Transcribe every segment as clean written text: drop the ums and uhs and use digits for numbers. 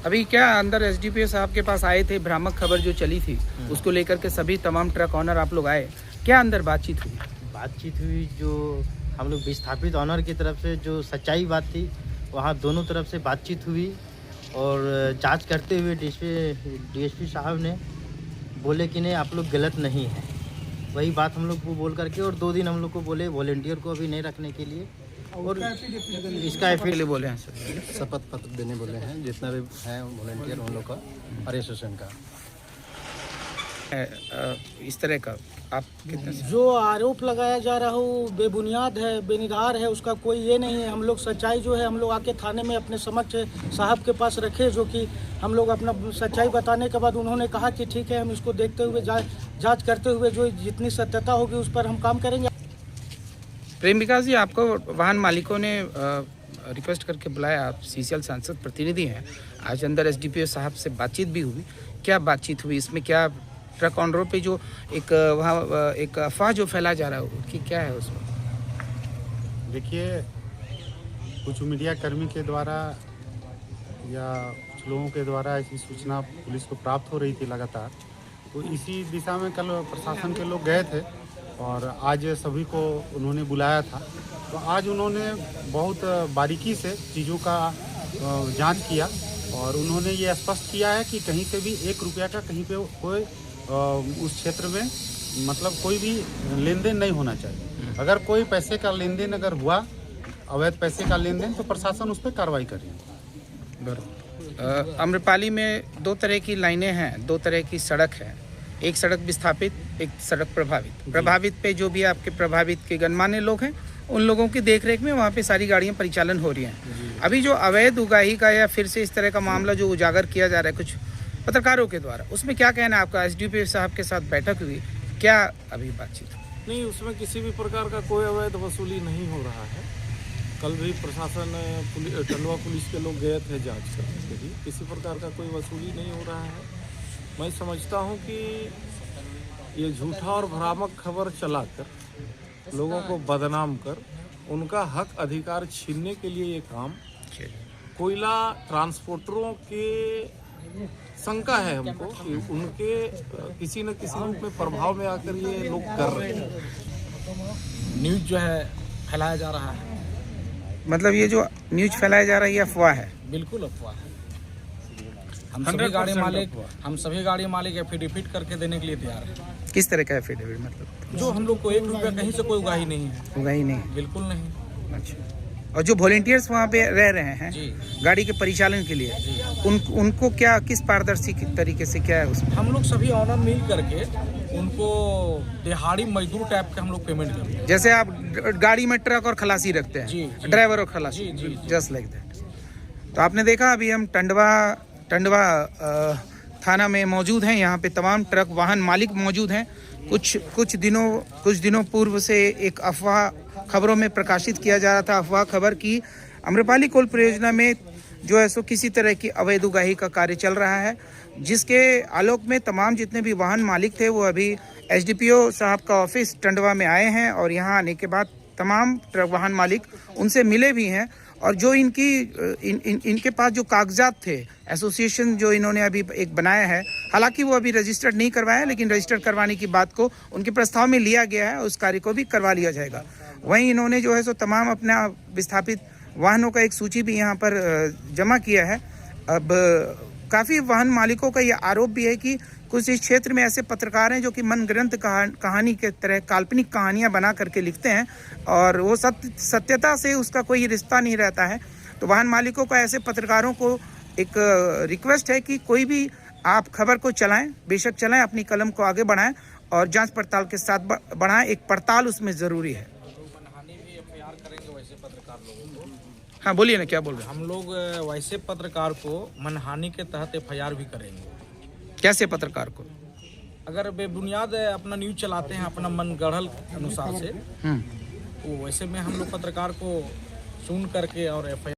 अभी क्या अंदर एसडीपीओ साहब के पास आए थे, भ्रामक खबर जो चली थी उसको लेकर के सभी तमाम ट्रक ऑनर आप लोग आए, क्या अंदर बातचीत हुई? बातचीत हुई जो हम लोग विस्थापित ऑनर की तरफ से जो सच्चाई बात थी वहाँ दोनों तरफ से बातचीत हुई और जांच करते हुए डीएसपी साहब ने बोले कि नहीं आप लोग गलत नहीं हैं। वही बात हम लोग को बोल करके और 2 दिन हम लोग को बोले वॉलेंटियर को अभी नहीं रखने के लिए और इसका पहले बोले हैं सर, शपथ पत्र देने बोले हैं जितना भी हैं वॉलेंटियर उन लोग का एसोसिएशन का। इस तरह का आप कितने जो आरोप लगाया जा रहा है वो बेबुनियाद है, बेनिगार है, उसका कोई ये नहीं है। हम लोग सच्चाई जो है हम लोग आके थाने में अपने समक्ष साहब के पास रखे, जो कि हम लोग अपना सच्चाई बताने के बाद उन्होंने कहा कि ठीक है हम इसको देखते हुए जांच करते हुए जो जितनी सत्यता होगी उस पर हम काम करेंगे। प्रेम विकास जी, आपको वाहन मालिकों ने रिक्वेस्ट करके बुलाया, आप सीसीएल सांसद प्रतिनिधि हैं, आज अंदर एसडीपीओ साहब से बातचीत भी हुई, क्या बातचीत हुई? इसमें क्या ट्रक ऑनरों पे जो एक वहाँ एक अफवाह जो फैला जा रहा है कि क्या है उसमें? देखिए, कुछ मीडिया कर्मी के द्वारा या कुछ लोगों के द्वारा ऐसी सूचना पुलिस को प्राप्त हो रही थी लगातार, तो इसी दिशा में कल प्रशासन के लोग गए थे और आज सभी को उन्होंने बुलाया था। तो आज उन्होंने बहुत बारीकी से चीज़ों का जांच किया और उन्होंने ये स्पष्ट किया है कि कहीं से भी 1 रुपया का कहीं पे कोई उस क्षेत्र में मतलब कोई भी लेन देन नहीं होना चाहिए। अगर कोई पैसे का लेन देन अगर हुआ, अवैध पैसे का लेन देन, तो प्रशासन उस पर कार्रवाई करेगी। आम्रपाली में 2 तरह की लाइनें हैं, 2 तरह की सड़क है, एक सड़क विस्थापित, एक सड़क प्रभावित। प्रभावित पे जो भी आपके प्रभावित के गणमान्य लोग हैं उन लोगों की देखरेख में वहाँ पे सारी गाड़ियाँ परिचालन हो रही हैं। अभी जो अवैध उगाही का या फिर से इस तरह का मामला जो उजागर किया जा रहा है कुछ पत्रकारों के द्वारा, उसमें क्या कहना है आपका? एसडीपीओ साहब के साथ बैठक हुई, क्या अभी बातचीत? नहीं, उसमें किसी भी प्रकार का कोई अवैध वसूली नहीं हो रहा है। कल भी प्रशासन टंडवा पुलिस के लोग गए थे जांच करने के लिए, किसी प्रकार का कोई वसूली नहीं हो रहा है। मैं समझता हूं कि ये झूठा और भ्रामक खबर चलाकर लोगों को बदनाम कर उनका हक अधिकार छीनने के लिए ये काम कोयला ट्रांसपोर्टरों के शंका है हमको कि उनके किसी न किसी रूप में प्रभाव में आकर ये लोग कर रहे हैं। न्यूज जो है फैलाया जा रहा है, मतलब ये जो न्यूज फैलाया जा रहा है ये अफवाह है? बिल्कुल अफवाह है। हम सभी गाड़ी मालिक एफिडेविट करके देने के लिए तैयार है। किस तरह का एफिडेविट? मतलब जो हम लोग को 1 रुपया कहीं से कोई उगाही नहीं है। उगाही नहीं? बिल्कुल नहीं। अच्छा, और जो वॉलेंटियर्स वहाँ पे रह रहे हैं गाड़ी के परिचालन के लिए, उनको क्या किस पारदर्शी तरीके से क्या है उसमें? हम लोग सभी ऑनर मिल करके उनको दिहाड़ी मजदूर टाइप के हम लोग पेमेंट करते हैं। जैसे आप गाड़ी में ट्रक और खलासी रखते हैं, ड्राइवर और खलासी, जस्ट लाइक दैट। तो आपने देखा अभी हम टंडवा थाना में मौजूद हैं। यहाँ पे तमाम ट्रक वाहन मालिक मौजूद हैं। कुछ दिनों पूर्व से एक अफवाह खबरों में प्रकाशित किया जा रहा था, अफवाह खबर की आम्रपाली कोल परियोजना में जो है सो किसी तरह की अवैध उगाही का कार्य चल रहा है, जिसके आलोक में तमाम जितने भी वाहन मालिक थे वो अभी एसडीपीओ साहब का ऑफिस टंडवा में आए हैं और यहाँ आने के बाद तमाम ट्रक वाहन मालिक उनसे मिले भी हैं और जो इनके पास जो कागजात थे, एसोसिएशन जो इन्होंने अभी एक बनाया है, हालांकि वो अभी रजिस्टर्ड नहीं करवाया, लेकिन रजिस्टर्ड करवाने की बात को उनके प्रस्ताव में लिया गया है, उस कार्य को भी करवा लिया जाएगा। वहीं इन्होंने जो है सो तमाम अपना विस्थापित वाहनों का एक सूची भी यहाँ पर जमा किया है। अब काफ़ी वाहन मालिकों का ये आरोप भी है कि कुछ इस क्षेत्र में ऐसे पत्रकार हैं जो कि मनगढ़ंत कहानी के तरह काल्पनिक कहानियां बना करके लिखते हैं और वो सत्यता से उसका कोई रिश्ता नहीं रहता है। तो वाहन मालिकों का ऐसे पत्रकारों को एक रिक्वेस्ट है कि कोई भी आप खबर को चलाएं, बेशक चलाएं, अपनी कलम को आगे बढ़ाएं और जांच पड़ताल के साथ बढ़ाएं। एक पड़ताल उसमें ज़रूरी है। हाँ बोलिए ना, क्या बोल रहे हैं? हम लोग वैसे पत्रकार को मनहानि के तहत एफआईआर भी करेंगे। कैसे पत्रकार को? अगर बेबुनियाद अपना न्यूज चलाते हैं अपना मन गढ़ल अनुसार से, तो वैसे में हम लोग पत्रकार को सुन करके और एफआईआर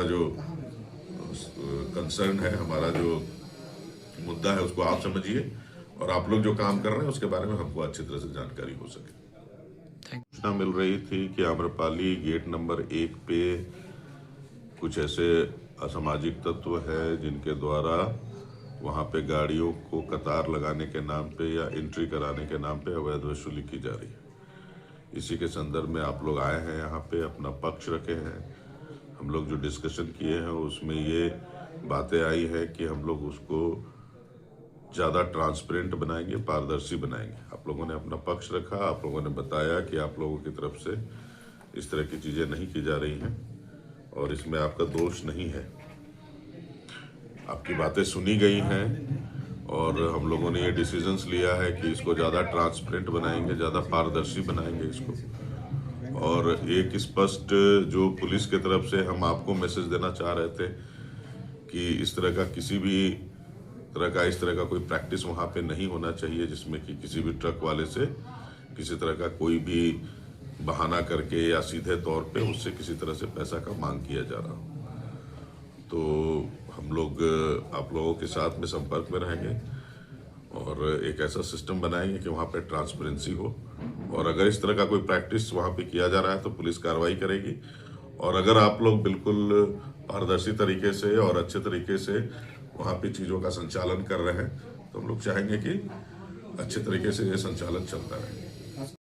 जो कंसर्न है, हमारा जो मुद्दा है उसको आप समझिए और आप लोग जो काम कर रहे हैं उसके बारे में हमको अच्छी तरह से जानकारी हो सके। सूचना मिल रही थी कि आम्रपाली गेट नंबर 1 पे कुछ ऐसे असामाजिक तत्व है जिनके द्वारा वहाँ पे गाड़ियों को कतार लगाने के नाम पे या एंट्री कराने के नाम पे अवैध वसूली की जा रही है। इसी के संदर्भ में आप लोग आए हैं, यहाँ पे अपना पक्ष रखे हैं। हम लोग जो डिस्कशन किए हैं उसमें ये बातें आई है कि हम लोग उसको ज़्यादा ट्रांसपेरेंट बनाएंगे, पारदर्शी बनाएंगे। आप लोगों ने अपना पक्ष रखा, आप लोगों ने बताया कि आप लोगों की तरफ से इस तरह की चीज़ें नहीं की जा रही हैं और इसमें आपका दोष नहीं है। आपकी बातें सुनी गई हैं और हम लोगों ने ये डिसीजंस लिया है कि इसको ज़्यादा ट्रांसपेरेंट बनाएंगे, ज़्यादा पारदर्शी बनाएंगे इसको। और एक स्पष्ट जो पुलिस की तरफ से हम आपको मैसेज देना चाह रहे थे कि इस तरह का किसी भी तरह का इस तरह का कोई प्रैक्टिस वहाँ पे नहीं होना चाहिए जिसमें कि किसी भी ट्रक वाले से किसी तरह का कोई भी बहाना करके या सीधे तौर पे उससे किसी तरह से पैसा का मांग किया जा रहा हो। तो हम लोग आप लोगों के साथ में संपर्क में रहेंगे और एक ऐसा सिस्टम बनाएंगे कि वहाँ पे ट्रांसपेरेंसी हो और अगर इस तरह का कोई प्रैक्टिस वहाँ पे किया जा रहा है तो पुलिस कार्रवाई करेगी। और अगर आप लोग बिल्कुल पारदर्शी तरीके से और अच्छे तरीके से वहाँ पे चीज़ों का संचालन कर रहे हैं तो हम लोग चाहेंगे कि अच्छे तरीके से ये संचालन चलता रहे।